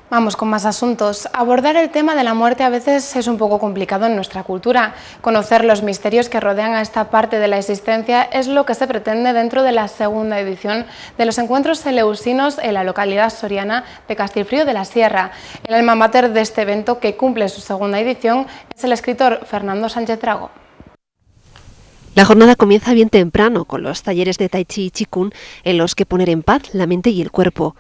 Vamos con más asuntos. Abordar el tema de la muerte a veces es un poco complicado en nuestra cultura. Conocer los misterios que rodean a esta parte de la existencia es lo que se pretende dentro de la segunda edición de los encuentros eleusinos en la localidad soriana de Castilfrío de la Sierra. El alma mater de este evento, que cumple su segunda edición, es el escritor Fernando Sánchez Dragó. La jornada comienza bien temprano con los talleres de Tai Chi y Qigong en los que poner en paz la mente y el cuerpo.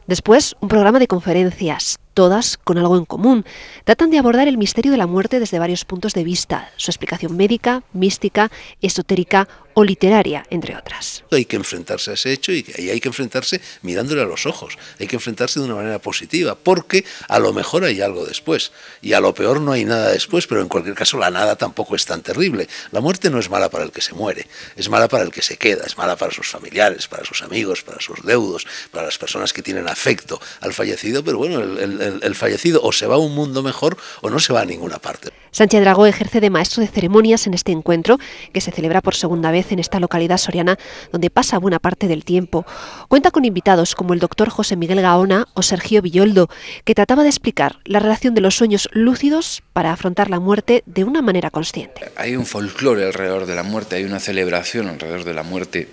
Después, un programa de conferencias, todas con algo en común. Tratan de abordar el misterio de la muerte desde varios puntos de vista, su explicación médica, mística, esotérica o literaria, entre otras. Hay que enfrentarse a ese hecho y hay que enfrentarse mirándole a los ojos, hay que enfrentarse de una manera positiva, porque a lo mejor hay algo después, y a lo peor no hay nada después, pero en cualquier caso la nada tampoco es tan terrible. La muerte no es mala para el que se muere, es mala para el que se queda, es mala para sus familiares, para sus amigos, para sus deudos, para las personas que tienen afecto al fallecido, pero bueno, el fallecido o se va a un mundo mejor o no se va a ninguna parte. Sánchez Dragó ejerce de maestro de ceremonias en este encuentro, que se celebra por segunda vez en esta localidad soriana, donde pasa buena parte del tiempo. Cuenta con invitados como el doctor José Miguel Gaona o Sergio Villoldo, que trataba de explicar la relación de los sueños lúcidos para afrontar la muerte de una manera consciente. Hay un folclore alrededor de la muerte, hay una celebración alrededor de la muerte,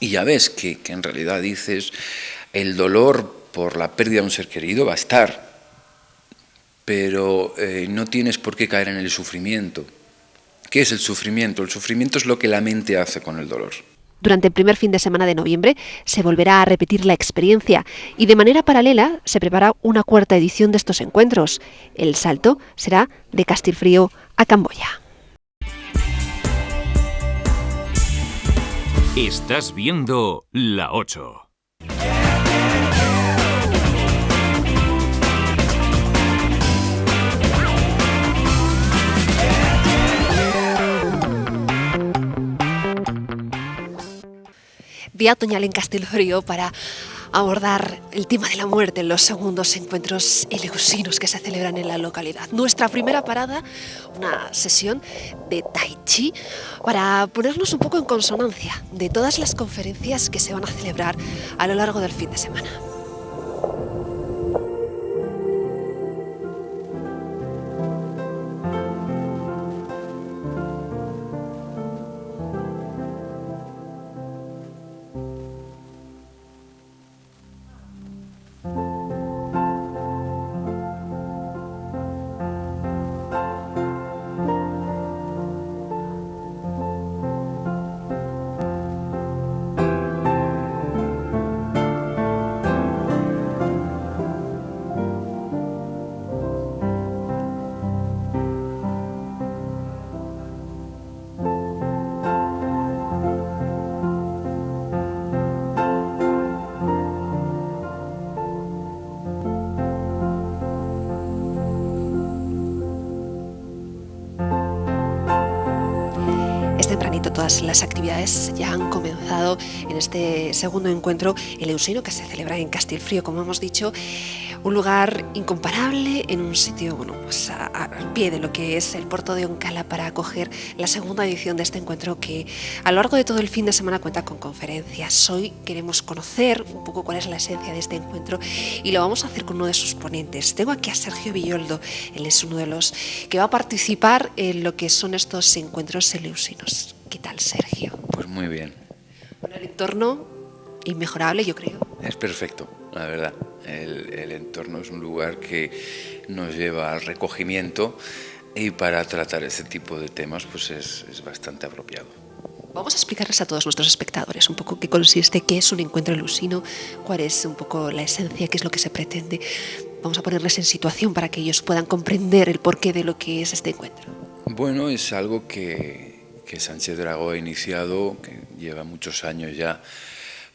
y ya ves que en realidad dices, el dolor por la pérdida de un ser querido va a estar, pero no tienes por qué caer en el sufrimiento. ¿Qué es el sufrimiento? El sufrimiento es lo que la mente hace con el dolor. Durante el primer fin de semana de noviembre se volverá a repetir la experiencia y de manera paralela se prepara una cuarta edición de estos encuentros. El salto será de Castilfrío a Camboya. Estás viendo La 8. Día otoñal en Castilfrío para abordar el tema de la muerte en los segundos encuentros eleusinos que se celebran en la localidad. Nuestra primera parada, una sesión de Tai Chi para ponernos un poco en consonancia de todas las conferencias que se van a celebrar a lo largo del fin de semana. Todas las actividades ya han comenzado en este segundo encuentro eleusino que se celebra en Castilfrío, como hemos dicho, un lugar incomparable en un sitio pues al pie de lo que es el puerto de Oncala para acoger la segunda edición de este encuentro que a lo largo de todo el fin de semana cuenta con conferencias. Hoy queremos conocer un poco cuál es la esencia de este encuentro y lo vamos a hacer con uno de sus ponentes. Tengo aquí a Sergio Villoldo, él es uno de los que va a participar en lo que son estos encuentros eleusinos. ¿Qué tal, Sergio? Pues muy bien. Bueno, el entorno inmejorable, yo creo. Es perfecto, la verdad. El entorno es un lugar que nos lleva al recogimiento y para tratar este tipo de temas pues es bastante apropiado. Vamos a explicarles a todos nuestros espectadores un poco qué consiste, qué es un encuentro eleusino, cuál es un poco la esencia, qué es lo que se pretende. Vamos a ponerles en situación para que ellos puedan comprender el porqué de lo que es este encuentro. Bueno, es algo que Sánchez Dragó ha iniciado, que lleva muchos años ya,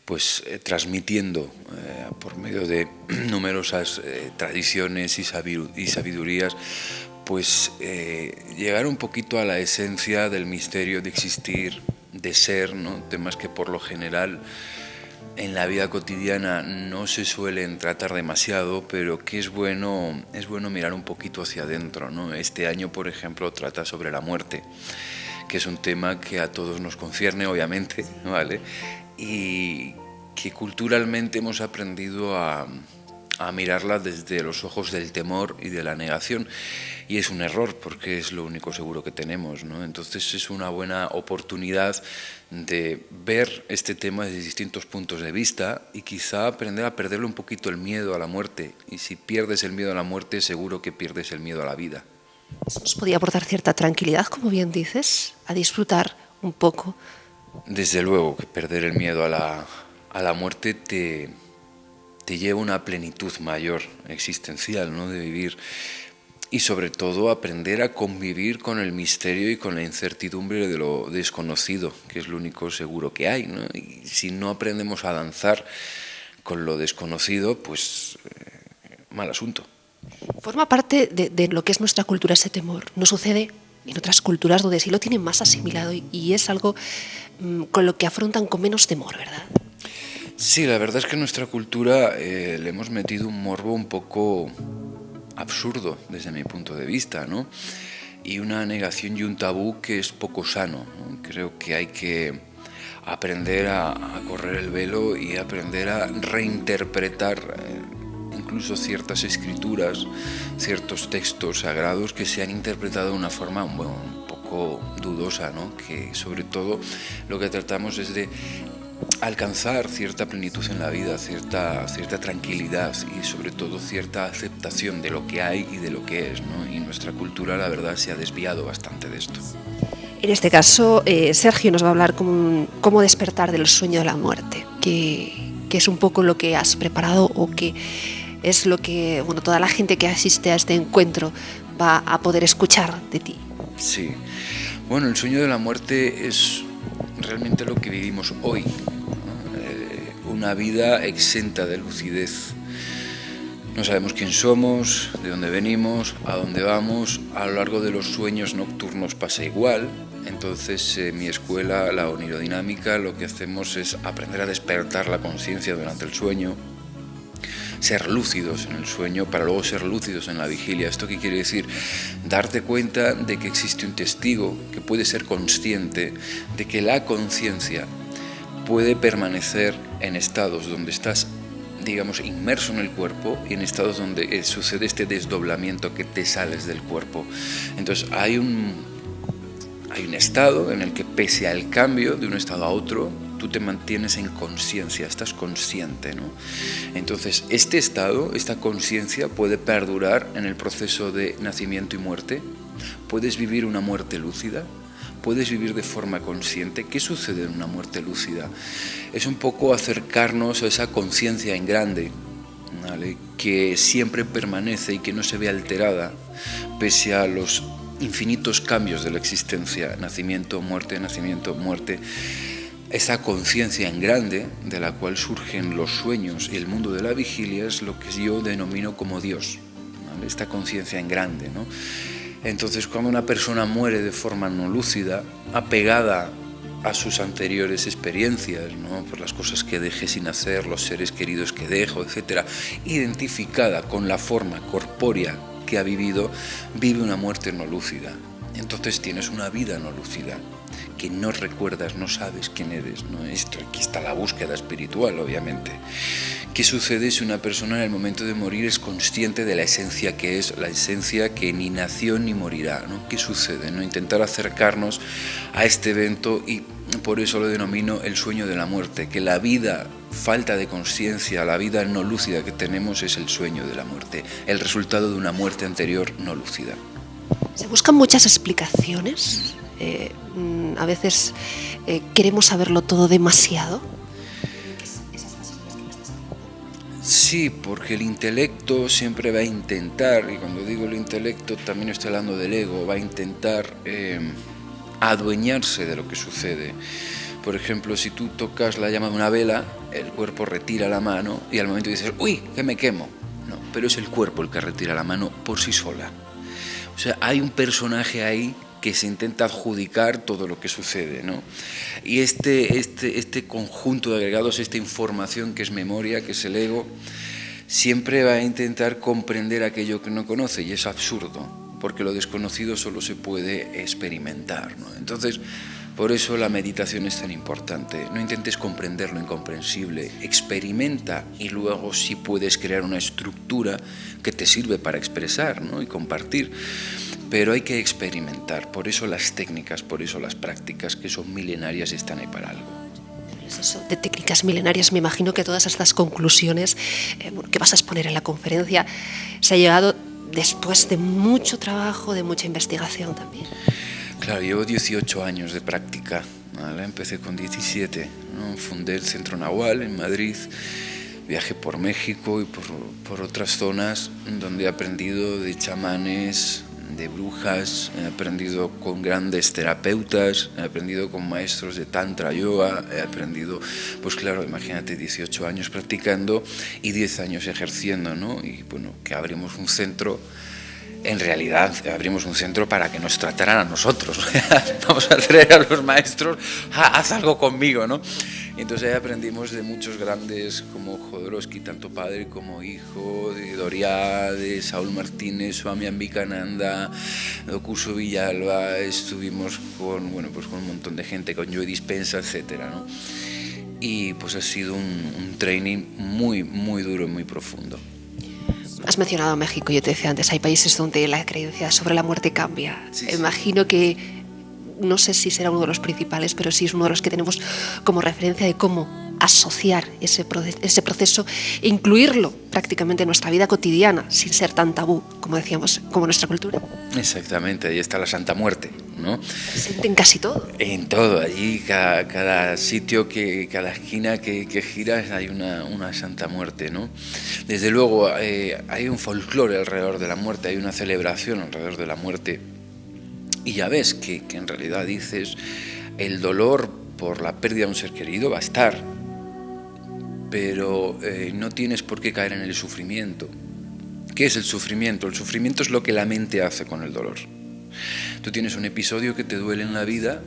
pues transmitiendo por medio de numerosas tradiciones y sabidurías, pues llegar un poquito a la esencia del misterio de existir, de ser, ¿no? Temas que por lo general en la vida cotidiana no se suelen tratar demasiado, pero que es bueno mirar un poquito hacia adentro, ¿no? Este año, por ejemplo, trata sobre la muerte, que es un tema que a todos nos concierne, obviamente, ¿vale? Y que culturalmente hemos aprendido a a mirarla desde los ojos del temor y de la negación, y es un error porque es lo único seguro que tenemos, ¿no? Entonces es una buena oportunidad de ver este tema desde distintos puntos de vista y quizá aprender a perderle un poquito el miedo a la muerte, y si pierdes el miedo a la muerte seguro que pierdes el miedo a la vida. Eso nos podía aportar cierta tranquilidad, como bien dices, a disfrutar un poco. Desde luego que perder el miedo a la muerte te lleva a una plenitud mayor existencial, ¿no? De vivir, y sobre todo aprender a convivir con el misterio y con la incertidumbre de lo desconocido, que es lo único seguro que hay, ¿no? Y si no aprendemos a danzar con lo desconocido, pues mal asunto. Forma parte de lo que es nuestra cultura ese temor. No sucede en otras culturas donde sí lo tienen más asimilado y es algo con lo que afrontan con menos temor, ¿verdad? Sí, la verdad es que en nuestra cultura le hemos metido un morbo un poco absurdo desde mi punto de vista, ¿no? Y una negación y un tabú que es poco sano, ¿no? Creo que hay que aprender a correr el velo y aprender a reinterpretar incluso ciertas escrituras, ciertos textos sagrados que se han interpretado de una forma un poco dudosa, ¿no? Que sobre todo lo que tratamos es de alcanzar cierta plenitud en la vida, cierta tranquilidad y sobre todo cierta aceptación de lo que hay y de lo que es, ¿no? Y nuestra cultura, la verdad, se ha desviado bastante de esto. En este caso, Sergio nos va a hablar cómo despertar del sueño de la muerte, que es un poco lo que has preparado o que es lo que toda la gente que asiste a este encuentro va a poder escuchar de ti. Sí, bueno, el sueño de la muerte es realmente lo que vivimos hoy, ¿no? Una vida exenta de lucidez. No sabemos quién somos, de dónde venimos, a dónde vamos. A lo largo de los sueños nocturnos pasa igual. Entonces, en mi escuela, la onirodinamica, lo que hacemos es aprender a despertar la conciencia durante el sueño, ser lúcidos en el sueño para luego ser lúcidos en la vigilia. ¿Esto qué quiere decir? Darte cuenta de que existe un testigo que puede ser consciente de que la conciencia puede permanecer en estados donde estás, digamos, inmerso en el cuerpo y en estados donde sucede este desdoblamiento que te sales del cuerpo. Entonces hay un estado en el que pese al cambio de un estado a otro, tú te mantienes en conciencia, estás consciente, ¿no? Entonces, este estado, esta conciencia puede perdurar en el proceso de nacimiento y muerte. Puedes vivir una muerte lúcida, puedes vivir de forma consciente. ¿Qué sucede en una muerte lúcida? Es un poco acercarnos a esa conciencia en grande, ¿vale? Que siempre permanece y que no se ve alterada, pese a los infinitos cambios de la existencia, nacimiento, muerte, esa conciencia en grande de la cual surgen los sueños y el mundo de la vigilia es lo que yo denomino como Dios, ¿vale? Esta conciencia en grande, ¿no? Entonces, cuando una persona muere de forma no lúcida, apegada a sus anteriores experiencias, ¿no? Por las cosas que dejé sin hacer, los seres queridos que dejo, etc., identificada con la forma corpórea que ha vivido, vive una muerte no lúcida. Entonces tienes una vida no lúcida, que no recuerdas, no sabes quién eres, ¿no? Aquí está la búsqueda espiritual, obviamente. ¿Qué sucede si una persona en el momento de morir es consciente de la esencia que es, la esencia que ni nació ni morirá, ¿no? ¿Qué sucede, ¿no? Intentar acercarnos a este evento, y por eso lo denomino el sueño de la muerte, que la vida, falta de conciencia, la vida no lúcida que tenemos es el sueño de la muerte, el resultado de una muerte anterior no lúcida. Se buscan muchas explicaciones. A veces queremos saberlo todo demasiado. Sí, porque el intelecto siempre va a intentar, y cuando digo el intelecto también estoy hablando del ego, va a intentar adueñarse de lo que sucede. Por ejemplo, si tú tocas la llama de una vela, el cuerpo retira la mano y al momento dices, ¡uy, que me quemo! No, pero es el cuerpo el que retira la mano por sí sola. O sea, hay un personaje ahí que se intenta adjudicar todo lo que sucede, ¿no? Y este conjunto de agregados, esta información que es memoria, que es el ego, siempre va a intentar comprender aquello que no conoce, y es absurdo, porque lo desconocido solo se puede experimentar, ¿no? Entonces, Por eso la meditación es tan importante. No intentes comprender lo incomprensible, experimenta y luego sí puedes crear una estructura que te sirve para expresar, ¿no? Y compartir. Pero hay que experimentar, por eso las técnicas, por eso las prácticas que son milenarias están ahí para algo. Es eso, de técnicas milenarias, me imagino que todas estas conclusiones que vas a exponer en la conferencia se ha llegado después de mucho trabajo, de mucha investigación también. Claro, llevo 18 años de práctica, ¿vale? Empecé con 17, ¿no? Fundé el Centro Nahual en Madrid, viajé por México y por otras zonas donde he aprendido de chamanes, de brujas, he aprendido con grandes terapeutas, he aprendido con maestros de tantra yoga, he aprendido, pues claro, imagínate 18 años practicando y 10 años ejerciendo, ¿no? Y bueno, que abrimos un centro. En realidad abrimos un centro para que nos trataran a nosotros. Vamos a traer a los maestros, haz algo conmigo, ¿no? Y entonces ahí aprendimos de muchos grandes como Jodorowsky, tanto padre como hijo, de Doriá, de Saúl Martínez, Swami Ambikananda, Dokuso Villalba, estuvimos con un montón de gente, con Joe Dispenza, etcétera, ¿no? Y pues ha sido un training muy, muy duro y muy profundo. Has mencionado México, yo te decía antes, hay países donde la creencia sobre la muerte cambia. Sí. Imagino que, no sé si será uno de los principales, pero sí es uno de los que tenemos como referencia de cómo asociar ese proceso e incluirlo prácticamente en nuestra vida cotidiana, sin ser tan tabú, como decíamos, como nuestra cultura. Exactamente, ahí está la Santa Muerte, ¿no? Presente en casi todo. En todo, allí cada sitio, cada esquina que giras hay una Santa Muerte, ¿no? Desde luego hay un folclore alrededor de la muerte, hay una celebración alrededor de la muerte y ya ves que en realidad dices el dolor por la pérdida de un ser querido va a estar, pero no tienes por qué caer en el sufrimiento. ¿Qué es el sufrimiento? El sufrimiento es lo que la mente hace con el dolor. Tú tienes un episodio que te duele en la vida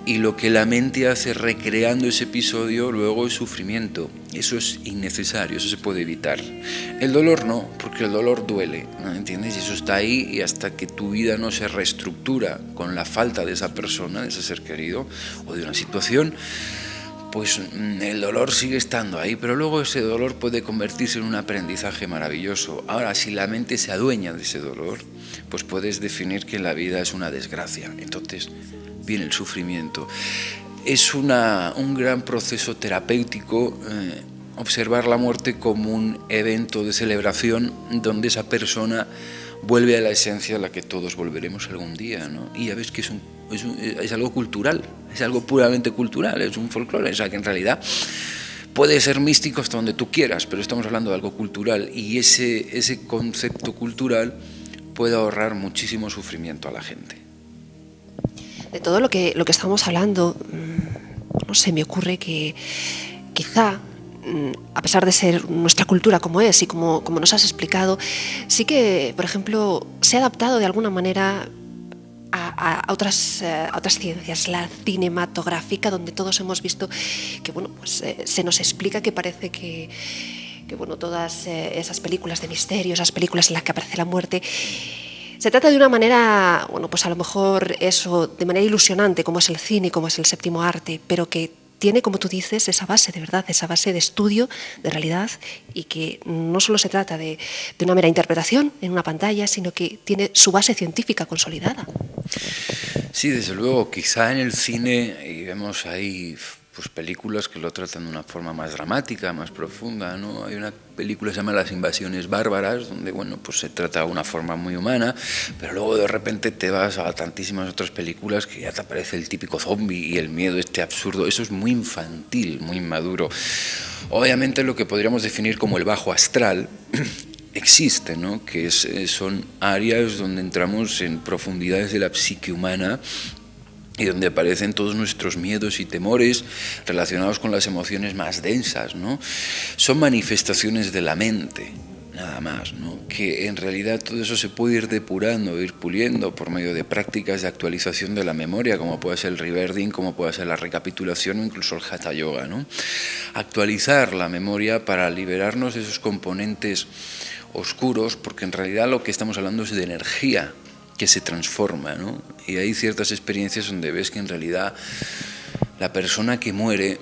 y lo que la mente hace recreando ese episodio luego es sufrimiento. Eso es innecesario, eso se puede evitar. El dolor no, porque el dolor duele, ¿no? ¿Entiendes? Y eso está ahí y hasta que tu vida no se reestructura con la falta de esa persona, de ese ser querido o de una situación, pues el dolor sigue estando ahí, pero luego ese dolor puede convertirse en un aprendizaje maravilloso. Ahora, si la mente se adueña de ese dolor, pues puedes definir que la vida es una desgracia. Entonces viene el sufrimiento. Es un gran proceso terapéutico observar la muerte como un evento de celebración donde esa persona vuelve a la esencia a la que todos volveremos algún día, ¿no? Y ya ves que es algo cultural, es algo puramente cultural, es un folclore, o sea que en realidad puede ser místico hasta donde tú quieras, pero estamos hablando de algo cultural y ese concepto cultural puede ahorrar muchísimo sufrimiento a la gente. De todo lo que estamos hablando, no sé, me ocurre que quizá, a pesar de ser nuestra cultura como es y como nos has explicado, sí que, por ejemplo, se ha adaptado de alguna manera a otras ciencias, la cinematográfica, donde todos hemos visto que se nos explica que parece que todas esas películas de misterio, esas películas en las que aparece la muerte, se trata de una manera, a lo mejor eso, de manera ilusionante, como es el cine, como es el séptimo arte, pero que tiene, como tú dices, esa base de verdad, esa base de estudio, de realidad, y que no solo se trata de una mera interpretación en una pantalla, sino que tiene su base científica consolidada. Sí, desde luego, quizá en el cine, y vemos ahí pues películas que lo tratan de una forma más dramática, más profunda, ¿no? Hay una película que se llama Las invasiones bárbaras, donde pues se trata de una forma muy humana, pero luego de repente te vas a tantísimas otras películas que ya te aparece el típico zombie y el miedo absurdo. Eso es muy infantil, muy inmaduro. Obviamente lo que podríamos definir como el bajo astral existe, ¿no? Que son áreas donde entramos en profundidades de la psique humana y donde aparecen todos nuestros miedos y temores relacionados con las emociones más densas, ¿no? Son manifestaciones de la mente, nada más, ¿no? Que en realidad todo eso se puede ir depurando, ir puliendo por medio de prácticas de actualización de la memoria, como puede ser el rebirthing, como puede ser la recapitulación o incluso el hatha yoga, ¿no? Actualizar la memoria para liberarnos de esos componentes oscuros, porque en realidad lo que estamos hablando es de energía. que se transforma, ¿no? Y hay ciertas experiencias donde ves que en realidad la persona que muere,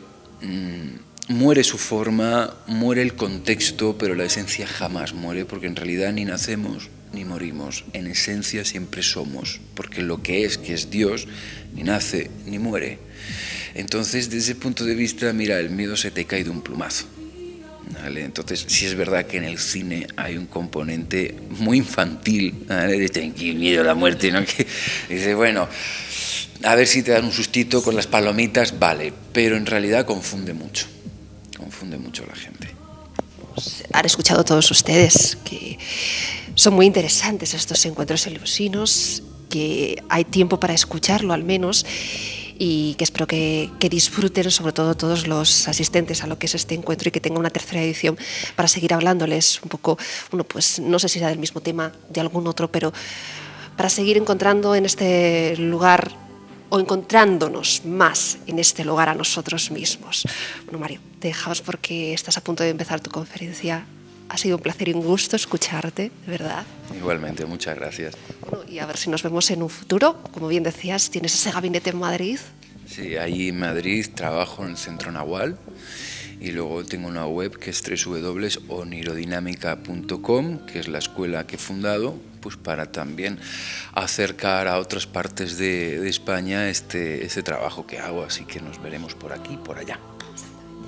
muere su forma, muere el contexto, pero la esencia jamás muere, porque en realidad ni nacemos ni morimos, en esencia siempre somos, porque lo que es Dios, ni nace ni muere. Entonces, desde ese punto de vista, mira, el miedo se te cae de un plumazo. ¿Vale? Entonces, sí es verdad que en el cine hay un componente muy infantil, ¿vale? De qué miedo a la muerte, ¿no? Que dice, bueno, a ver si te dan un sustito con las palomitas, vale, pero en realidad confunde mucho a la gente. Pues han escuchado todos ustedes que son muy interesantes estos encuentros eleusinos, que hay tiempo para escucharlo al menos, y que espero que disfruten, sobre todo todos los asistentes a lo que es este encuentro, y que tenga una tercera edición para seguir hablándoles un poco, bueno, pues no sé si será del mismo tema, de algún otro, pero para seguir encontrando en este lugar, o encontrándonos más en este lugar a nosotros mismos. Bueno, Mario, te dejamos porque estás a punto de empezar tu conferencia. Ha sido un placer y un gusto escucharte, de verdad. Igualmente, muchas gracias. Bueno, y a ver si nos vemos en un futuro. Como bien decías, tienes ese gabinete en Madrid. Sí, ahí en Madrid trabajo en el Centro Nahual y luego tengo una web que es www.onirodinamica.com, que es la escuela que he fundado, pues para también acercar a otras partes de España este trabajo que hago, así que nos veremos por aquí y por allá.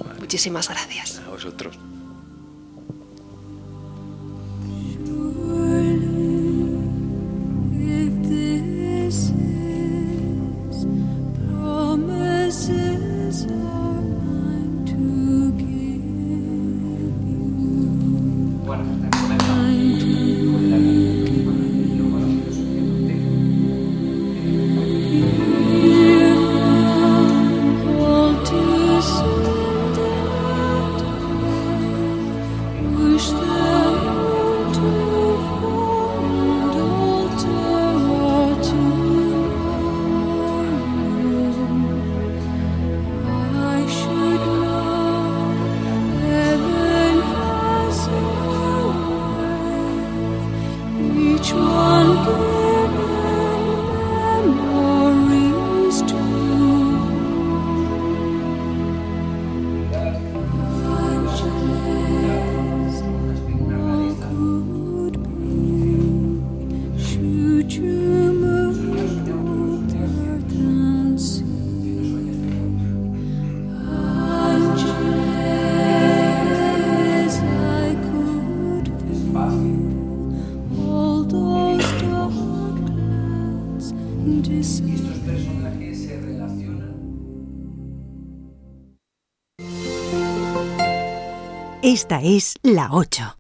Vale. Muchísimas gracias. A vosotros. Esta es la 8.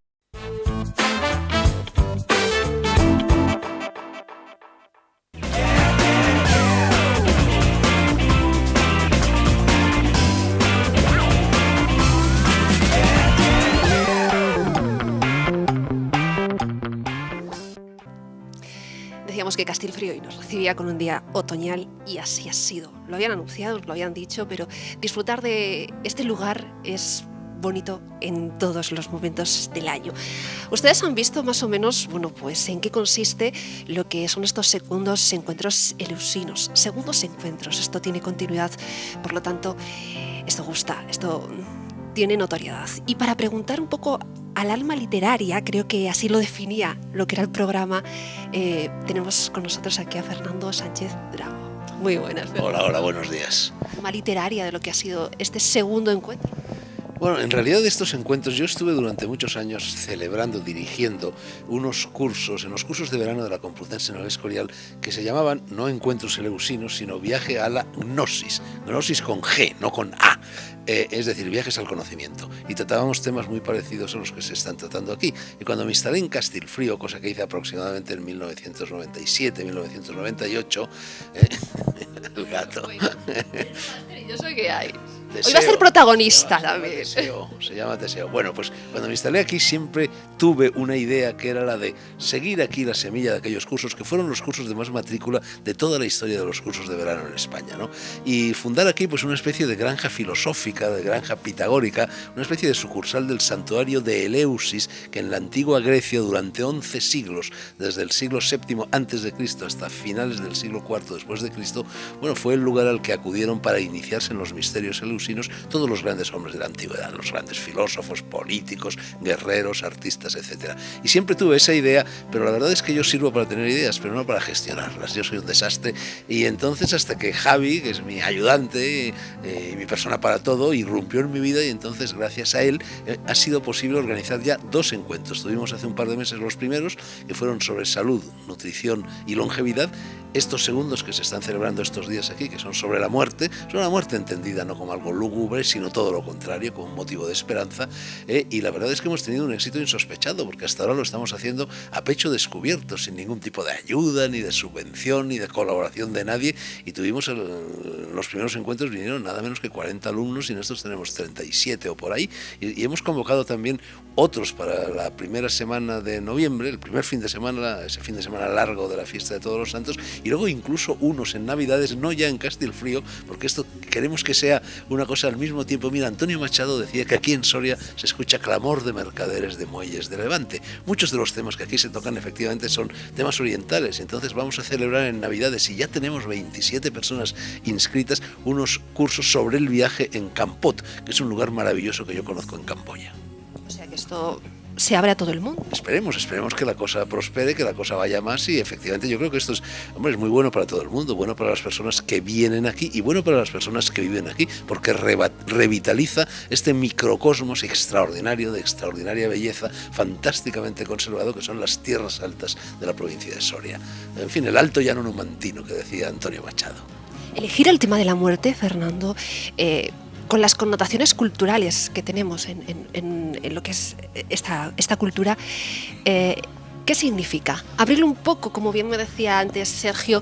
Decíamos que Castilfrío hoy nos recibía con un día otoñal y así ha sido. Lo habían anunciado, lo habían dicho, pero disfrutar de este lugar es bonito en todos los momentos del año. Ustedes han visto más o menos, bueno, pues en qué consiste lo que son estos segundos encuentros eleusinos. Segundos encuentros, esto tiene continuidad, por lo tanto, esto gusta, esto tiene notoriedad. Y para preguntar un poco al alma literaria, creo que así lo definía lo que era el programa, tenemos con nosotros aquí a Fernando Sánchez Drago. Muy buenas, Fernando. Hola, buenos días. Alma literaria de lo que ha sido este segundo encuentro. Bueno, en realidad de estos encuentros yo estuve durante muchos años celebrando, dirigiendo unos cursos, en los cursos de verano de la Complutense en el Escorial, que se llamaban no encuentros eleusinos, sino viaje a la gnosis, gnosis con G, no con A, es decir, viajes al conocimiento. Y tratábamos temas muy parecidos a los que se están tratando aquí. Y cuando me instalé en Castilfrío, cosa que hice aproximadamente en 1997, 1998, el gato. Yo sé que hay. Hoy va a ser protagonista también. Se llama Teseo. Bueno, pues cuando me instalé aquí siempre tuve una idea que era la de seguir aquí la semilla de aquellos cursos que fueron los cursos de más matrícula de toda la historia de los cursos de verano en España, ¿no? Y fundar aquí pues una especie de granja filosófica, de granja pitagórica, una especie de sucursal del santuario de Eleusis, que en la antigua Grecia durante 11 siglos, desde el siglo VII antes de Cristo hasta finales del siglo IV después de Cristo, bueno, fue el lugar al que acudieron para iniciarse en los misterios eleusinos todos los grandes hombres de la antigüedad, los grandes filósofos, políticos, guerreros, artistas, etc. Y siempre tuve esa idea, pero la verdad es que yo sirvo para tener ideas, pero no para gestionarlas. Yo soy un desastre. Y entonces hasta que Javi, que es mi ayudante y mi persona para todo, irrumpió en mi vida, y entonces gracias a él ha sido posible organizar ya 2 encuentros. Tuvimos hace un par de meses los primeros, que fueron sobre salud, nutrición y longevidad. Estos segundos que se están celebrando estos días aquí, que son sobre la muerte entendida no como algo lúgubre, sino todo lo contrario, como un motivo de esperanza, y la verdad es que hemos tenido un éxito insospechado, porque hasta ahora lo estamos haciendo a pecho descubierto, sin ningún tipo de ayuda, ni de subvención, ni de colaboración de nadie, y tuvimos los primeros encuentros, vinieron nada menos que 40 alumnos, y en estos tenemos 37 o por ahí, y hemos convocado también otros para la primera semana de noviembre, el primer fin de semana, ese fin de semana largo de la fiesta de Todos los Santos, y luego incluso unos en Navidades, no ya en Castilfrío, porque esto queremos que sea una cosa al mismo tiempo. Mira, Antonio Machado decía que aquí en Soria se escucha clamor de mercaderes de muelles de Levante. Muchos de los temas que aquí se tocan efectivamente son temas orientales, entonces vamos a celebrar en Navidades, y ya tenemos 27 personas inscritas, unos cursos sobre el viaje en Campot, que es un lugar maravilloso que yo conozco en Camboya. O sea que esto se abre a todo el mundo. Esperemos que la cosa prospere, que la cosa vaya más, y efectivamente yo creo que esto es muy bueno para todo el mundo, bueno para las personas que vienen aquí y bueno para las personas que viven aquí, porque revitaliza este microcosmos extraordinario, de extraordinaria belleza, fantásticamente conservado, que son las tierras altas de la provincia de Soria. En fin, el alto llano numantino, que decía Antonio Machado. Elegir el tema de la muerte, Fernando, con las connotaciones culturales que tenemos en lo que es esta cultura, ¿qué significa? Abrirlo un poco, como bien me decía antes Sergio,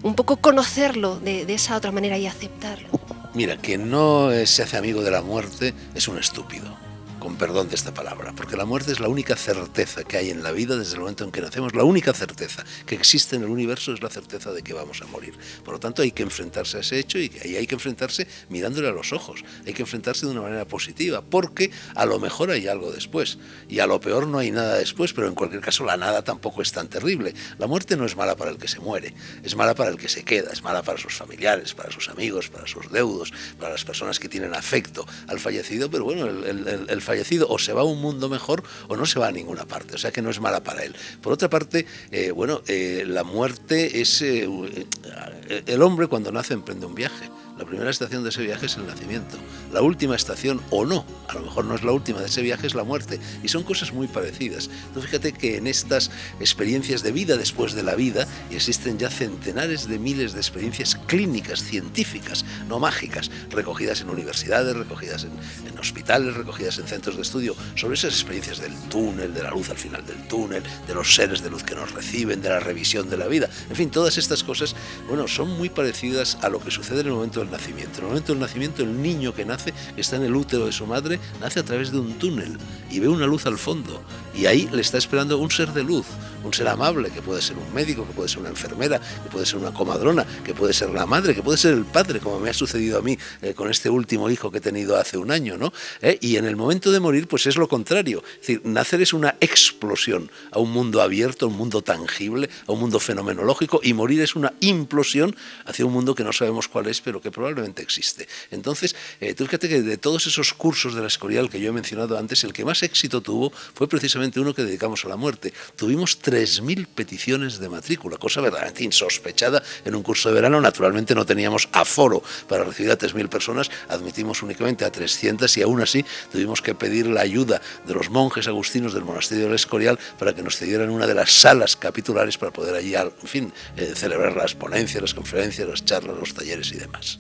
un poco conocerlo de esa otra manera y aceptarlo. Mira, quien no se hace amigo de la muerte es un estúpido, con perdón de esta palabra, porque la muerte es la única certeza que hay en la vida desde el momento en que nacemos. La única certeza que existe en el universo es la certeza de que vamos a morir. Por lo tanto, hay que enfrentarse a ese hecho, y hay que enfrentarse mirándole a los ojos. Hay que enfrentarse de una manera positiva, porque a lo mejor hay algo después, y a lo peor no hay nada después, pero en cualquier caso la nada tampoco es tan terrible. La muerte no es mala para el que se muere, es mala para el que se queda, es mala para sus familiares, para sus amigos, para sus deudos, para las personas que tienen afecto al fallecido, pero bueno, el fallecido o se va a un mundo mejor o no se va a ninguna parte, o sea que no es mala para él. Por otra parte, la muerte es... el hombre cuando nace emprende un viaje. La primera estación de ese viaje es el nacimiento. La última estación, o no, a lo mejor no es la última de ese viaje, es la muerte. Y son cosas muy parecidas. Entonces fíjate que en estas experiencias de vida después de la vida existen ya centenares de miles de experiencias clínicas, científicas, no mágicas, recogidas en universidades, recogidas en hospitales, recogidas en centros de estudio, sobre esas experiencias del túnel, de la luz al final del túnel, de los seres de luz que nos reciben, de la revisión de la vida. En fin, todas estas cosas, son muy parecidas a lo que sucede en el momento del nacimiento. En el momento del nacimiento, el niño que nace, que está en el útero de su madre, nace a través de un túnel y ve una luz al fondo, y ahí le está esperando un ser de luz, un ser amable, que puede ser un médico, que puede ser una enfermera, que puede ser una comadrona, que puede ser la madre, que puede ser el padre, como me ha sucedido a mí con este último hijo que he tenido hace un año, ¿no? Y en el momento de morir, pues es lo contrario. Es decir, nacer es una explosión a un mundo abierto, a un mundo tangible, a un mundo fenomenológico, y morir es una implosión hacia un mundo que no sabemos cuál es, pero que probablemente existe. Entonces, tú fíjate que de todos esos cursos de la Escorial que yo he mencionado antes, el que más éxito tuvo fue precisamente uno que dedicamos a la muerte. Tuvimos 3.000 peticiones de matrícula, cosa verdaderamente insospechada en un curso de verano. Naturalmente no teníamos aforo para recibir a 3.000 personas, admitimos únicamente a 300, y aún así tuvimos que pedir la ayuda de los monjes agustinos del monasterio del Escorial para que nos cedieran una de las salas capitulares para poder allí, celebrar las ponencias, las conferencias, las charlas, los talleres y demás.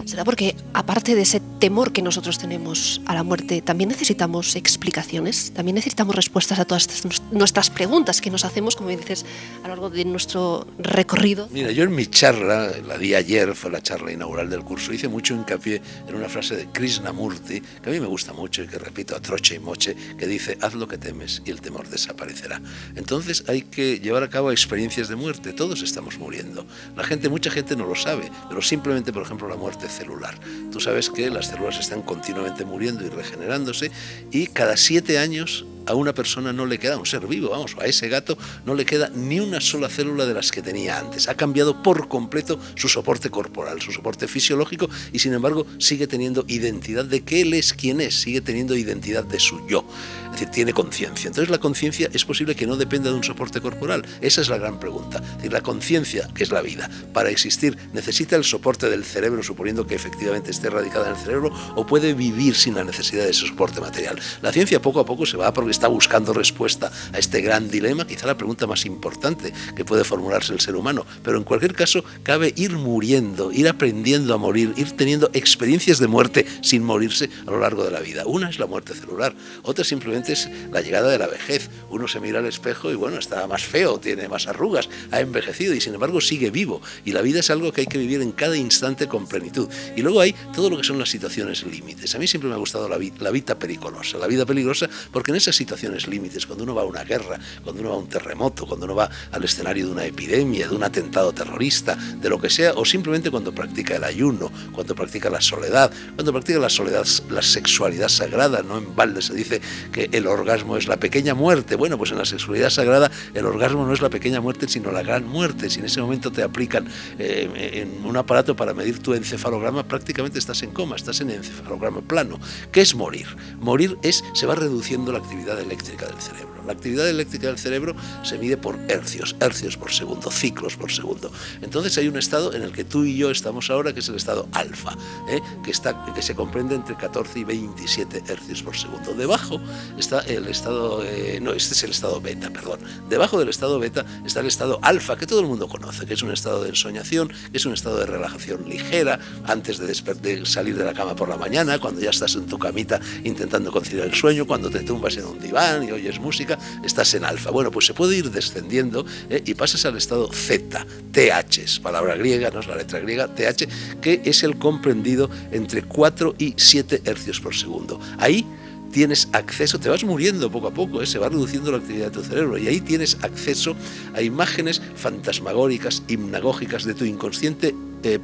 ¿Será porque, aparte de ese temor que nosotros tenemos a la muerte, también necesitamos explicaciones? ¿También necesitamos respuestas a todas nuestras preguntas que nos hacemos, como dices, a lo largo de nuestro recorrido? Mira, yo en mi charla, la di ayer, fue la charla inaugural del curso, hice mucho hincapié en una frase de Krishnamurti, que a mí me gusta mucho y que repito a troche y moche, que dice: haz lo que temes y el temor desaparecerá. Entonces hay que llevar a cabo experiencias de muerte. Todos estamos muriendo. Mucha gente no lo sabe, pero simplemente, por ejemplo, la muerte celular. Tú sabes que las células están continuamente muriendo y regenerándose, y cada 7 años a una persona no le queda, a un ser vivo, vamos, a ese gato no le queda ni una sola célula de las que tenía antes. Ha cambiado por completo su soporte corporal, su soporte fisiológico, y sin embargo sigue teniendo identidad de que él es quien es, sigue teniendo identidad de su yo. Es decir, tiene conciencia. Entonces la conciencia es posible que no dependa de un soporte corporal. Esa es la gran pregunta. Es decir, la conciencia, que es la vida, para existir necesita el soporte del cerebro, suponiendo que efectivamente esté radicada en el cerebro, o puede vivir sin la necesidad de ese soporte material. La ciencia poco a poco se va, porque está buscando respuesta a este gran dilema, quizá la pregunta más importante que puede formularse el ser humano, pero en cualquier caso cabe ir muriendo, ir aprendiendo a morir, ir teniendo experiencias de muerte sin morirse a lo largo de la vida. Una es la muerte celular, otra simplemente es la llegada de la vejez. Uno se mira al espejo y bueno, está más feo, tiene más arrugas, ha envejecido y sin embargo sigue vivo, y la vida es algo que hay que vivir en cada instante con plenitud. Y luego hay todo lo que son las situaciones límites. A mí siempre me ha gustado la vida peligrosa, porque en esas situaciones límites, cuando uno va a una guerra, cuando uno va a un terremoto, cuando uno va al escenario de una epidemia, de un atentado terrorista, de lo que sea, o simplemente cuando practica el ayuno, cuando practica la soledad, la sexualidad sagrada, no en balde se dice que el orgasmo es la pequeña muerte. Bueno, pues en la sexualidad sagrada el orgasmo no es la pequeña muerte, sino la gran muerte. Si en ese momento te aplican en un aparato para medir tu encefalograma, prácticamente estás en coma, estás en encefalograma plano. ¿Qué es morir? Morir se va reduciendo la actividad eléctrica del cerebro. La actividad eléctrica del cerebro se mide por hercios por segundo, ciclos por segundo. Entonces hay un estado en el que tú y yo estamos ahora, que es el estado alfa, que se comprende entre 14 y 27 hercios por segundo. Debajo está el estado, este es el estado beta, perdón. Debajo del estado beta está el estado alfa, que todo el mundo conoce, que es un estado de ensoñación, que es un estado de relajación ligera, antes de salir de la cama por la mañana, cuando ya estás en tu camita intentando conciliar el sueño, cuando te tumbas en un diván y oyes música, estás en alfa. Bueno, pues se puede ir descendiendo y pasas al estado zeta, TH, es palabra griega, no es la letra griega, TH, que es el comprendido entre 4 y 7 hercios por segundo. Ahí tienes acceso, te vas muriendo poco a poco, se va reduciendo la actividad de tu cerebro, y ahí tienes acceso a imágenes fantasmagóricas, hipnagógicas de tu inconsciente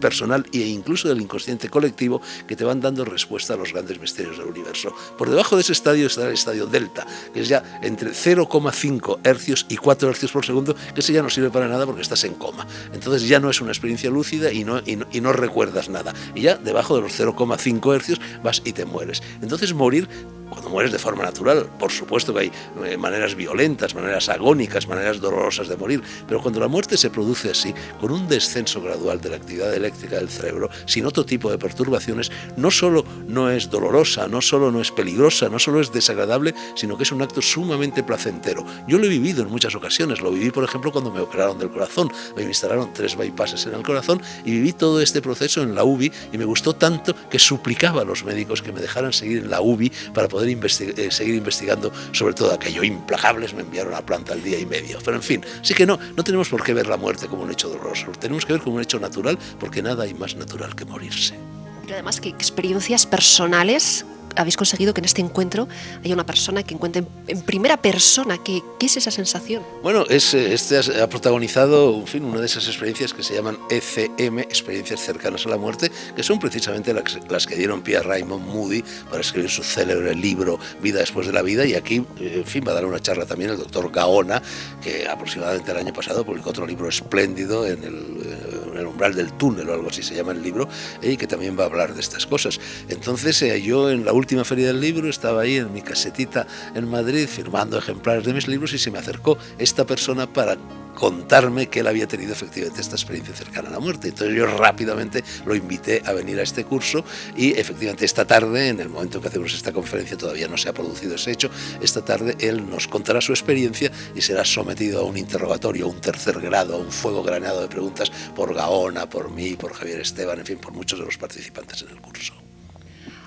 personal e incluso del inconsciente colectivo, que te van dando respuesta a los grandes misterios del universo. Por debajo de ese estadio está el estadio delta, que es ya entre 0,5 hercios y 4 hercios por segundo, que ese ya no sirve para nada porque estás en coma. Entonces ya no es una experiencia lúcida y no recuerdas nada. Y ya debajo de los 0,5 hercios vas y te mueres. Entonces morir, cuando mueres de forma natural, por supuesto que hay maneras violentas, maneras agónicas, maneras dolorosas de morir, pero cuando la muerte se produce así, con un descenso gradual de la actividad eléctrica del cerebro, sin otro tipo de perturbaciones, no solo no es dolorosa, no solo no es peligrosa, no solo es desagradable, sino que es un acto sumamente placentero. Yo lo he vivido en muchas ocasiones. Lo viví, por ejemplo, cuando me operaron del corazón. Me instalaron 3 bypasses en el corazón y viví todo este proceso en la UBI, y me gustó tanto que suplicaba a los médicos que me dejaran seguir en la UBI para poder seguir investigando sobre todo aquello. Implacables me enviaron a planta al día y medio. Pero en fin, sí que no tenemos por qué ver la muerte como un hecho doloroso. Tenemos que ver como un hecho natural, porque nada hay más natural que morirse. Pero además, ¿qué experiencias personales habéis conseguido que en este encuentro haya una persona que encuentre en primera persona? ¿Qué es esa sensación? Bueno, este ha protagonizado, en fin, una de esas experiencias que se llaman ECM, experiencias cercanas a la muerte, que son precisamente las que dieron pie a Raymond Moody para escribir su célebre libro Vida después de la vida. Y aquí, en fin, va a dar una charla también el doctor Gaona, que aproximadamente el año pasado publicó otro libro espléndido en el umbral del túnel, o algo así se llama el libro, y que también va a hablar de estas cosas. Entonces yo en la última feria del libro estaba ahí en mi casetita en Madrid firmando ejemplares de mis libros, y se me acercó esta persona para contarme que él había tenido efectivamente esta experiencia cercana a la muerte. Entonces yo rápidamente lo invité a venir a este curso y efectivamente esta tarde, en el momento en que hacemos esta conferencia, todavía no se ha producido ese hecho. Esta tarde él nos contará su experiencia y será sometido a un interrogatorio, a un tercer grado, a un fuego graneado de preguntas por Gaona, por mí, por Javier Esteban, en fin, por muchos de los participantes en el curso.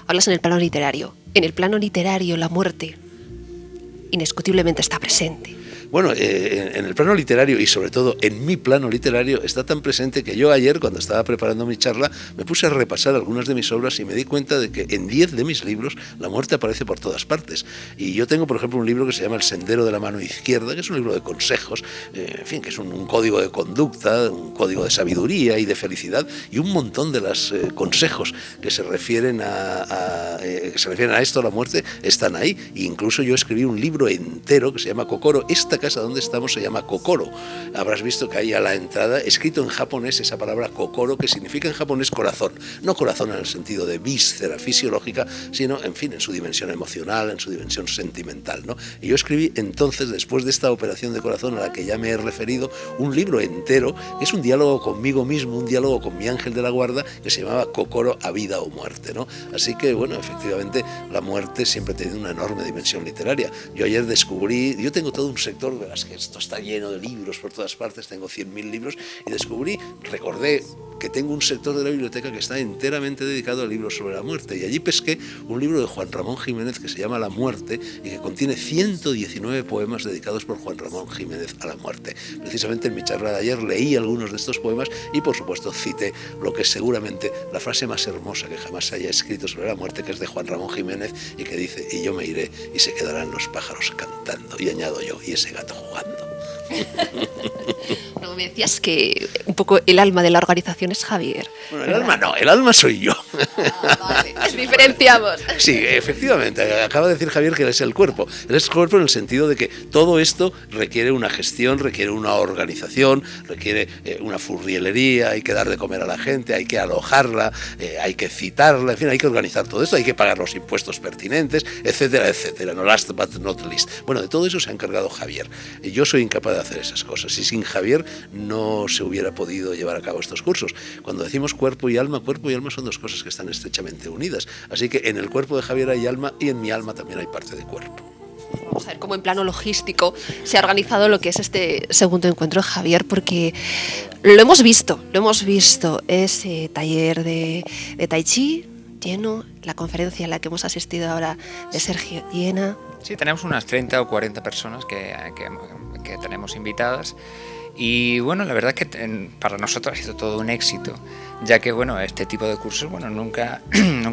Hablas en el plano literario. En el plano literario la muerte indiscutiblemente está presente. Bueno, en el plano literario y sobre todo en mi plano literario está tan presente que yo ayer, cuando estaba preparando mi charla, me puse a repasar algunas de mis obras y me di cuenta de que en 10 de mis libros la muerte aparece por todas partes. Y yo tengo, por ejemplo, un libro que se llama El sendero de la mano izquierda, que es un libro de consejos, en fin, que es un código de conducta, un código de sabiduría y de felicidad, y un montón de los consejos que se refieren a esto, a la muerte, están ahí. E incluso yo escribí un libro entero que se llama Kokoro. Esta casa donde estamos se llama Kokoro. Habrás visto que ahí a la entrada, escrito en japonés, esa palabra Kokoro, que significa en japonés corazón. No corazón en el sentido de víscera fisiológica, sino, en fin, en su dimensión emocional, en su dimensión sentimental, ¿no? Y yo escribí entonces, después de esta operación de corazón a la que ya me he referido, un libro entero, que es un diálogo conmigo mismo, un diálogo con mi ángel de la guarda, que se llamaba Kokoro a vida o muerte, ¿no? Así que, bueno, efectivamente, la muerte siempre ha tenido una enorme dimensión literaria. Yo ayer descubrí, yo tengo todo un sector, verás que esto está lleno de libros por todas partes, tengo 100.000 libros, y recordé que tengo un sector de la biblioteca que está enteramente dedicado a libros sobre la muerte, y allí pesqué un libro de Juan Ramón Jiménez que se llama La muerte y que contiene 119 poemas dedicados por Juan Ramón Jiménez a la muerte. Precisamente en mi charla de ayer leí algunos de estos poemas y, por supuesto, cité lo que es seguramente la frase más hermosa que jamás se haya escrito sobre la muerte, que es de Juan Ramón Jiménez y que dice: y yo me iré y se quedarán los pájaros cantando, y añado yo, y ese gato jugando. No, me decías que un poco el alma de la organización es Javier. Bueno, el alma no, el alma soy yo. Vale, diferenciamos. Sí, efectivamente, acaba de decir Javier que él es el cuerpo. Él es el cuerpo en el sentido de que todo esto requiere una gestión, requiere una organización, requiere una furrielería, hay que dar de comer a la gente, hay que alojarla, hay que citarla, en fin, hay que organizar todo esto, hay que pagar los impuestos pertinentes, etcétera, etcétera. No last but not least. Bueno, de todo eso se ha encargado Javier. Yo soy incapaz de hacer esas cosas y sin Javier no se hubiera podido llevar a cabo estos cursos. Cuando decimos cuerpo y alma son dos cosas que están estrechamente unidas. Así que en el cuerpo de Javier hay alma y en mi alma también hay parte de cuerpo. Vamos a ver cómo en plano logístico se ha organizado lo que es este segundo encuentro de Javier, porque lo hemos visto, ese taller de Tai Chi lleno, la conferencia a la que hemos asistido ahora de Sergio llena. Sí, tenemos unas 30 o 40 personas que tenemos invitadas. Y bueno, la verdad es que para nosotros ha sido todo un éxito, ya que bueno, este tipo de cursos nunca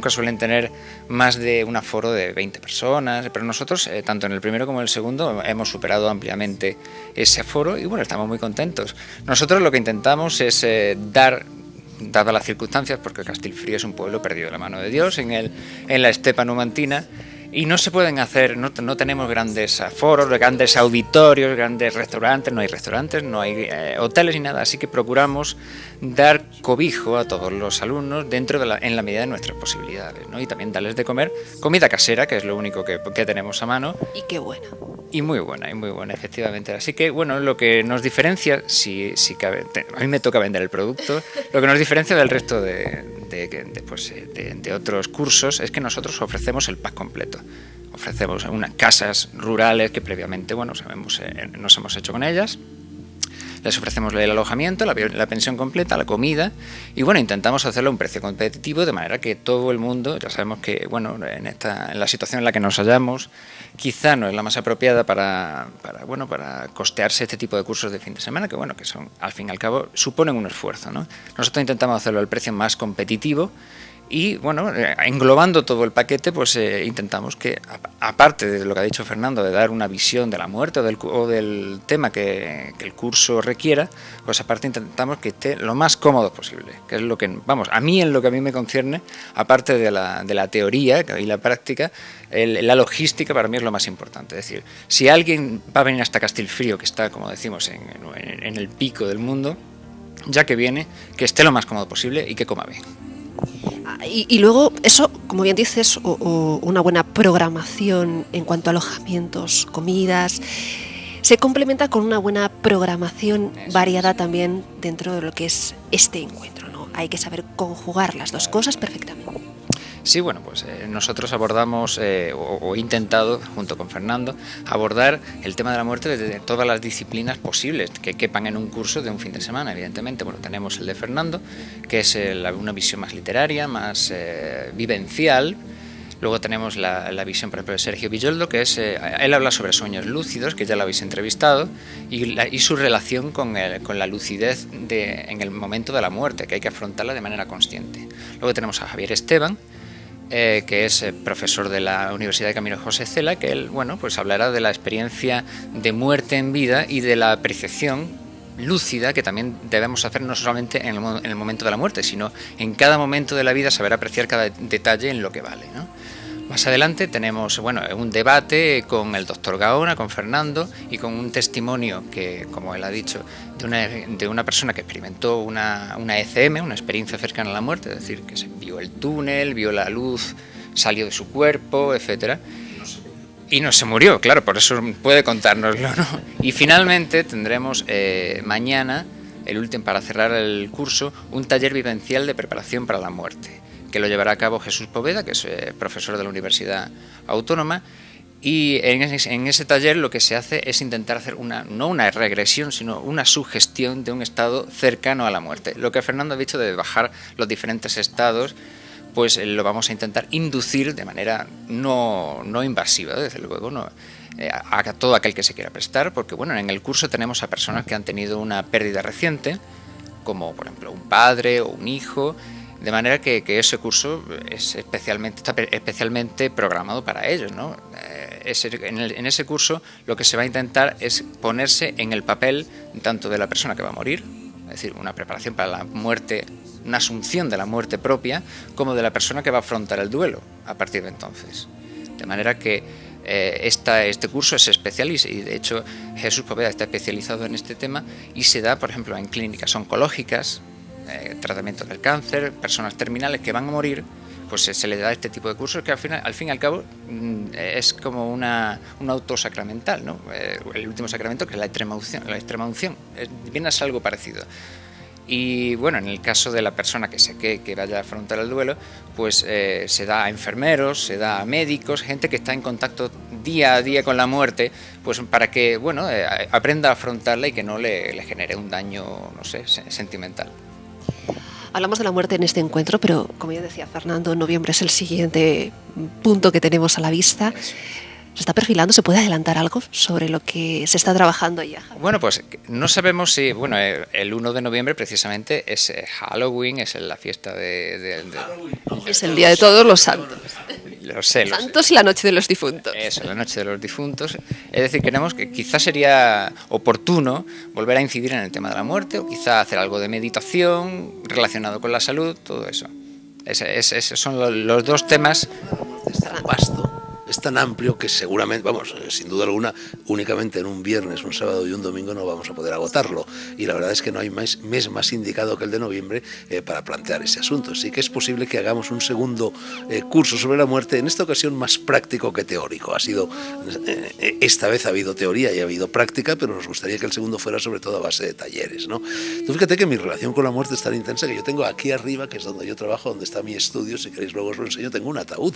suelen tener más de un aforo de 20 personas, pero nosotros, tanto en el primero como en el segundo, hemos superado ampliamente ese aforo y bueno, estamos muy contentos. Nosotros lo que intentamos es dadas las circunstancias, porque Castilfrío es un pueblo perdido de la mano de Dios, en la estepa numantina, y no se pueden hacer, no tenemos grandes aforos, grandes auditorios, grandes restaurantes, no hay restaurantes, no hay hoteles ni nada, así que procuramos dar cobijo a todos los alumnos en la medida de nuestras posibilidades, ¿no? Y también darles de comer comida casera, que es lo único que tenemos a mano. Y qué buena. Y muy buena, efectivamente. Así que, bueno, lo que nos diferencia, si cabe, a mí me toca vender el producto, lo que nos diferencia del resto de otros cursos es que nosotros ofrecemos el pack completo. Ofrecemos unas casas rurales que previamente, nos hemos hecho con ellas. Les ofrecemos el alojamiento, la pensión completa, la comida y bueno, intentamos hacerlo a un precio competitivo de manera que todo el mundo, ya sabemos que bueno, en la situación en la que nos hallamos, quizá no es la más apropiada para costearse este tipo de cursos de fin de semana, que bueno, que son al fin y al cabo suponen un esfuerzo, ¿no? Nosotros intentamos hacerlo al precio más competitivo. Y bueno, englobando todo el paquete, pues intentamos que, aparte de lo que ha dicho Fernando, de dar una visión de la muerte o del tema que el curso requiera, pues aparte intentamos que esté lo más cómodo posible, que es lo que, a mí en lo que a mí me concierne, aparte de la teoría y la práctica, la logística para mí es lo más importante. Es decir, si alguien va a venir hasta Castilfrío, que está, como decimos, en el pico del mundo, ya que viene, que esté lo más cómodo posible y que coma bien. Y luego eso, como bien dices, una buena programación en cuanto a alojamientos, comidas. se complementa con una buena programación variada también dentro de lo que es este encuentro, ¿no? Hay que saber conjugar las dos cosas perfectamente. Sí, bueno, pues nosotros abordamos, o he intentado, junto con Fernando, abordar el tema de la muerte desde todas las disciplinas posibles que quepan en un curso de un fin de semana, evidentemente. Bueno, tenemos el de Fernando, que es una visión más literaria, más vivencial. Luego tenemos la visión, por ejemplo, de Sergio Villoldo, que es, él habla sobre sueños lúcidos, que ya lo habéis entrevistado, y su relación con la lucidez en el momento de la muerte, que hay que afrontarla de manera consciente. Luego tenemos a Javier Esteban, que es profesor de la Universidad de Camilo José Cela, que él, bueno, pues hablará de la experiencia de muerte en vida y de la percepción lúcida que también debemos hacer no solamente en el momento de la muerte, sino en cada momento de la vida, saber apreciar cada detalle en lo que vale, ¿no? Más adelante tenemos, bueno, un debate con el doctor Gaona, con Fernando, y con un testimonio que, como él ha dicho, de una persona que experimentó una ECM, una experiencia cercana a la muerte, es decir, que vio el túnel, vio la luz, salió de su cuerpo, etcétera. Y no se murió, claro, por eso puede contárnoslo, ¿no? Y finalmente tendremos mañana, para cerrar el curso, un taller vivencial de preparación para la muerte, que lo llevará a cabo Jesús Poveda, que es profesor de la Universidad Autónoma, y en ese taller lo que se hace es intentar hacer no una regresión, sino una sugestión de un estado cercano a la muerte. Lo que Fernando ha dicho de bajar los diferentes estados, pues lo vamos a intentar inducir de manera no invasiva, desde luego, no, a todo aquel que se quiera prestar, porque bueno, en el curso tenemos a personas que han tenido una pérdida reciente, como por ejemplo un padre o un hijo, de manera que ese curso está especialmente programado para ellos, ¿no? En ese curso lo que se va a intentar es ponerse en el papel tanto de la persona que va a morir, es decir, una preparación para la muerte, una asunción de la muerte propia, como de la persona que va a afrontar el duelo a partir de entonces. De manera que este curso es especial y de hecho Jesús Poveda está especializado en este tema y se da, por ejemplo, en clínicas oncológicas, tratamiento del cáncer, personas terminales que van a morir, pues se les da este tipo de cursos que al fin y al cabo es como un auto sacramental, ¿no? El último sacramento, que es la extrema unción, viene a ser algo parecido. Y bueno, en el caso de la persona que vaya a afrontar el duelo, pues se da a enfermeros, se da a médicos, gente que está en contacto día a día con la muerte, pues para que bueno aprenda a afrontarla y que no le genere un daño, no sé, sentimental. Hablamos de la muerte en este encuentro, pero como ya decía Fernando, noviembre es el siguiente punto que tenemos a la vista. ¿Se está perfilando? ¿Se puede adelantar algo sobre lo que se está trabajando allá? Bueno, pues no sabemos si... Bueno, el 1 de noviembre precisamente es Halloween, es la fiesta de es el día de todos los santos. Los santos y la noche de los difuntos. Eso, la noche de los difuntos. Es decir, creemos que quizás sería oportuno volver a incidir en el tema de la muerte, o quizá hacer algo de meditación relacionado con la salud, todo eso. Esos son los dos temas. Vasto. Es tan amplio que seguramente, vamos, sin duda alguna, únicamente en un viernes, un sábado y un domingo no vamos a poder agotarlo. Y la verdad es que no hay mes más indicado que el de noviembre para plantear ese asunto. Sí que es posible que hagamos un segundo curso sobre la muerte, en esta ocasión más práctico que teórico. Esta vez ha habido teoría y ha habido práctica, pero nos gustaría que el segundo fuera sobre todo a base de talleres, ¿no? Tú fíjate que mi relación con la muerte es tan intensa que yo tengo aquí arriba, que es donde yo trabajo, donde está mi estudio, si queréis luego os lo enseño, tengo un ataúd.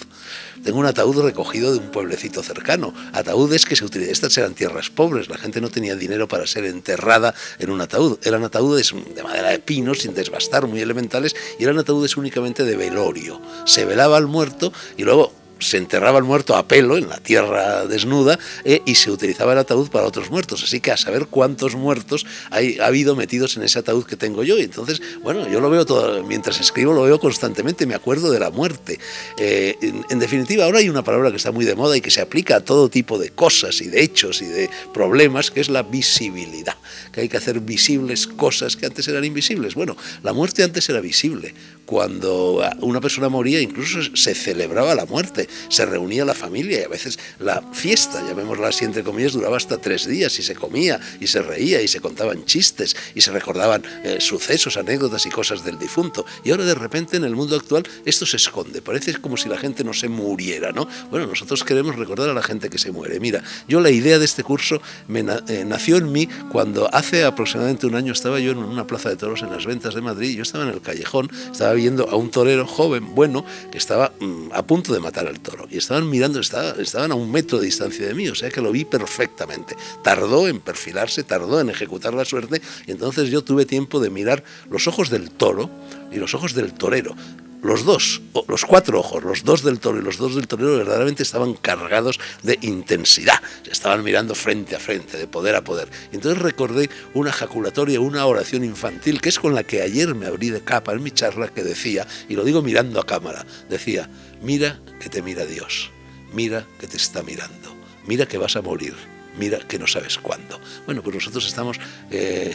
Tengo un ataúd recogido de un pueblecito cercano. Ataúdes que se utilizaban, estas eran tierras pobres, la gente no tenía dinero para ser enterrada en un ataúd, eran ataúdes de madera de pino, sin desbastar, muy elementales, y eran ataúdes únicamente de velorio. Se velaba al muerto y luego se enterraba el muerto a pelo en la tierra desnuda y se utilizaba el ataúd para otros muertos, así que a saber cuántos muertos ha habido metidos en ese ataúd que tengo yo. Y entonces, bueno, yo lo veo todo, mientras escribo lo veo constantemente, me acuerdo de la muerte. En definitiva, ahora hay una palabra que está muy de moda y que se aplica a todo tipo de cosas y de hechos y de problemas, que es la visibilidad, que hay que hacer visibles cosas que antes eran invisibles. Bueno, la muerte antes era visible. Cuando una persona moría, incluso se celebraba la muerte. donde se reunía la familia y a veces la fiesta, llamémosla así entre comillas, duraba hasta 3 días y se comía y se reía y se contaban chistes y se recordaban sucesos, anécdotas y cosas del difunto. Y ahora de repente en el mundo actual esto se esconde, parece como si la gente no se muriera, ¿no? Bueno, nosotros queremos recordar a la gente que se muere. Mira, yo la idea de este curso nació en mí cuando hace aproximadamente un año estaba yo en una plaza de toros en las Ventas de Madrid. Yo estaba en el callejón, estaba viendo a un torero joven, bueno, que estaba a punto de matar al toro y estaban mirando, estaban a 1 metro de distancia de mí, o sea que lo vi perfectamente. Tardó en perfilarse, tardó en ejecutar la suerte y entonces yo tuve tiempo de mirar los ojos del toro y los ojos del torero. Los 4 ojos, los 2 del toro y los 2 del torero verdaderamente estaban cargados de intensidad, se estaban mirando frente a frente, de poder a poder. Y entonces recordé una jaculatoria, una oración infantil, que es con la que ayer me abrí de capa en mi charla, que decía, y lo digo mirando a cámara, decía: mira que te mira Dios, mira que te está mirando, mira que vas a morir, mira que no sabes cuándo. Bueno, pues nosotros estamos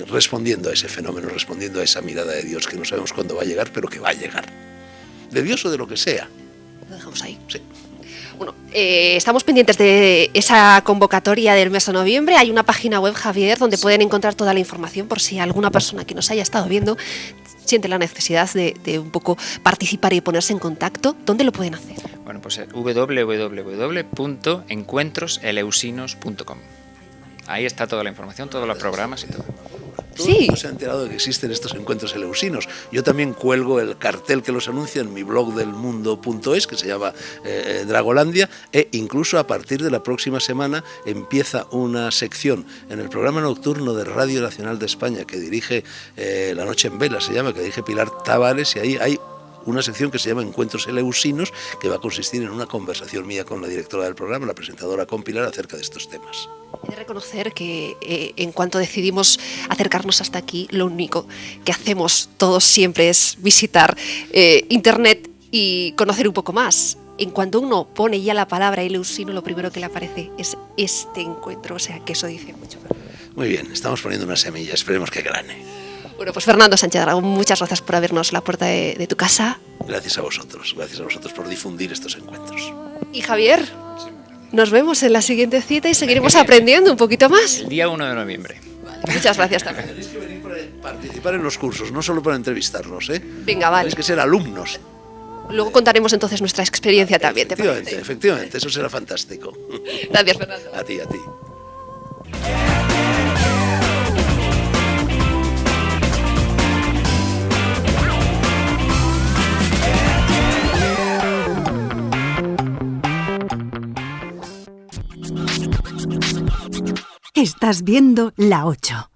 respondiendo a ese fenómeno, respondiendo a esa mirada de Dios, que no sabemos cuándo va a llegar, pero que va a llegar. De Dios o de lo que sea. Lo dejamos ahí. Sí. Bueno, estamos pendientes de esa convocatoria del mes de noviembre. Hay una página web, Javier, donde pueden encontrar toda la información por si alguna persona que nos haya estado viendo siente la necesidad de un poco participar y ponerse en contacto. ¿Dónde lo pueden hacer? Bueno, pues www.encuentroseleusinos.com. Ahí está toda la información, todos los programas y todo. Todo el mundo se ha enterado de que existen estos encuentros eleusinos. Yo también cuelgo el cartel que los anuncia en mi blog del mundo.es, que se llama Dragolandia, e incluso a partir de la próxima semana empieza una sección en el programa nocturno de Radio Nacional de España que dirige La Noche en Vela, se llama, que dirige Pilar Tavares, y ahí hay una sección que se llama Encuentros Eleusinos, que va a consistir en una conversación mía con la directora del programa, la presentadora, con Pilar, acerca de estos temas. He de reconocer que en cuanto decidimos acercarnos hasta aquí, lo único que hacemos todos siempre es visitar internet y conocer un poco más. En cuanto uno pone ya la palabra eleusino, lo primero que le aparece es este encuentro, o sea que eso dice mucho. Muy bien, estamos poniendo una semilla, esperemos que grane. Bueno, pues Fernando Sánchez Dragó, muchas gracias por abrirnos la puerta de tu casa. Gracias a vosotros por difundir estos encuentros. Y Javier, nos vemos en la siguiente cita y seguiremos aprendiendo un poquito más. El día 1 de noviembre. Vale, muchas gracias también. Tenéis que venir para participar en los cursos, no solo para entrevistarlos, ¿eh? Venga, vale. Tenéis que ser alumnos. Luego contaremos entonces nuestra experiencia también, ¿te parece? Efectivamente, eso será fantástico. Gracias, Fernando. A ti, a ti. Estás viendo La 8.